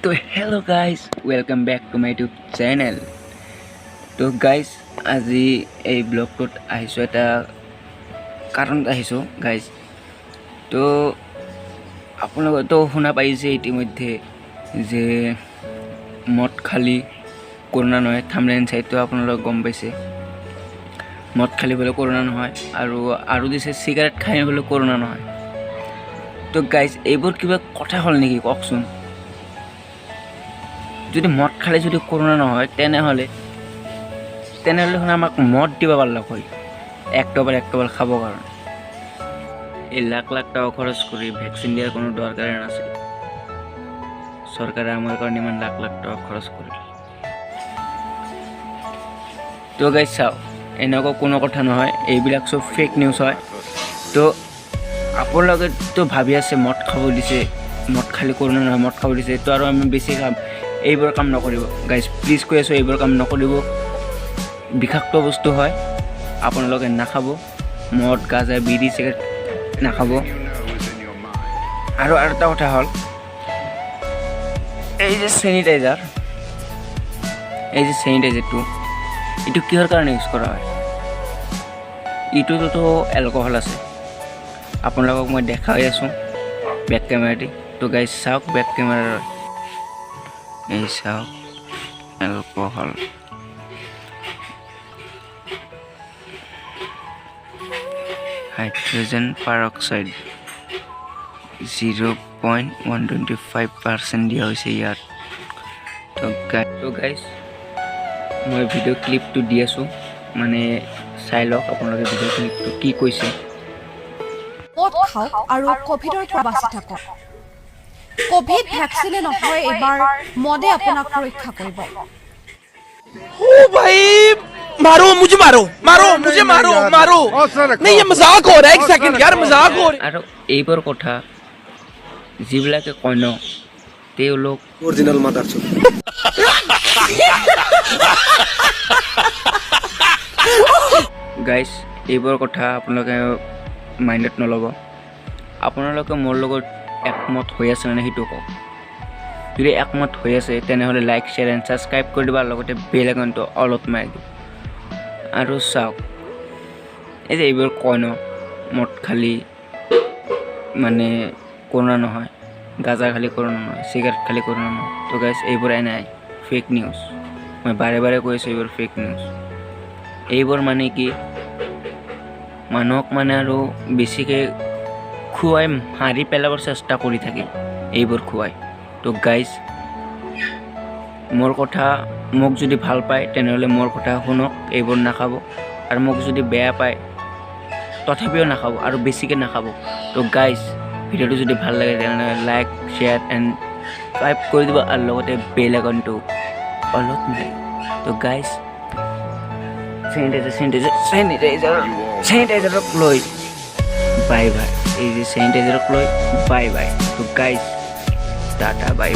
তো hello' guys welcome back to my YouTube channel. তো guys আজি এই ব্লগটোত আহিছোঁ, এটা কাৰণত আহিছোঁ গাইজ। তো আপোনালোকেতো শুনা পাইছে ইতিমধ্যে যে মদ খালি কৰোণা নহয়। থাম্বনেইল চাইটো আপোনালোকে গম পাইছে, মদ খালি বোলে কৰোণা নহয়, আৰু দিছে চিগাৰেট খাই বোলে কৰোণা নহয়। তো গাইজ এইবোৰ কিবা কথা হ'ল নেকি কওকচোন? যদি মদ খালে যদি কৰোণা নহয় তেনেহ'লে আমাক মদ দিব পাৰিলে হয় এক টবাৰ খাবৰ কাৰণে। এই লাখ টকা খৰচ কৰি ভেকচিন দিয়াৰ কোনো দৰকাৰে নাছিল। চৰকাৰে আমাৰ কাৰণে ইমান লাখ টকা খৰচ কৰিল। তো গাইজ চাওক, এনেকুৱা কোনো কথা নহয়, এইবিলাক চব ফেক নিউজ হয়। তো আপোনালোকেতো ভাবি আছে মদ খাব দিছে, মদ খালি কৰোণা নহয়, মদ খাব দিছে তো আৰু আমি বেছি খাম। এইবোৰ কাম নকৰিব গাইজ, প্লিজ কৈ আছোঁ, এইবোৰ কাম নকৰিব। বিষাক্ত বস্তু হয়, আপোনালোকে নাখাব। মদ, গাঁজা, বিড়ি, চিগাৰেট নাখাব। আৰু এটা কথা হ'ল, এই যে চেনিটাইজাৰটো এইটো কিহৰ কাৰণে ইউজ কৰা হয়? এইটোতো এলকহল আছে, আপোনালোকক মই দেখাই আছোঁ বেক কেমেৰাটি। তো গাইজ চাওক, বেক কেমেৰাৰ এই চাওক এলকহল। হাইড্ৰজেন পাৰক্সাইড 0.125% দিয়া হৈছে ইয়াত। তো গাইজ মই ভিডিঅ' ক্লিপটো দি আছোঁ, মানে চাই লওক আপোনালোকে ভিডিঅ' ক্লিপটো কি কৈছে। মদ খাওক আৰু কোভিডৰ পৰা বাচি থাকক। কোভিড ভ্যাকচিনে নহয়, এবাৰ মদে আপোনাক ৰক্ষা কৰিব। ओ भाई मारो मुझे, मारो नहीं, ये मजाक हो रहा है। एक सेकंड यार, मजाक हो रहा है। আৰু এইবোৰ কথা যিবিলাকে কয় ন, তেওঁলোক অৰিজিনাল মাদাৰচোদ। গাইজ এইবোৰ কথা আপোনালোকে মাইণ্ডত নল'ব। আপোনালোকে মোৰ লগত একমত হৈ আছে নে সেইটো কওক। যদি একমত হৈ আছে তেনেহ'লে লাইক, শ্বেয়াৰ এণ্ড ছাবস্ক্ৰাইব কৰি দিব, আৰু লগতে বেল আইকনটো অলপ মাৰি দিব। আৰু চাওক, এই যে এইবোৰ কয় ন মদ খালি মানে কৰোণা নহয়, গাঁজা খালি কৰোণা নহয়, চিগাৰেট খালি কৰোণা নহয়। তো গাইজ এইবোৰ নাই, ফেক নিউজ। মই বাৰে কৈ আছোঁ, এইবোৰ ফেক নিউজ। এইবোৰ মানে কি, মানুহক মানে আৰু বেছিকৈ খুৱাই মাৰি পেলাবৰ চেষ্টা কৰি থাকে এইবোৰ খুৱাই। তো গাইজ মোক যদি ভাল পায় তেনেহ'লে মোৰ কথা শুনক, এইবোৰ নাখাব। আৰু মোক যদি বেয়া পায় তথাপিও নাখাব, আৰু বেছিকৈ নাখাব। তো গাইজ ভিডিঅ'টো যদি ভাল লাগে তেনেহ'লে লাইক, শ্বেয়াৰ এণ্ড ছাবস্ক্ৰাইব কৰি দিব, আৰু লগতে বেল আইকনটো অলপ মাৰি। তো গাইজ চেনিটাইজাৰক লৈ বাই। এই যে চেনিটাইজাৰক লৈ বাই। তো গাইজ টাটা, বাই।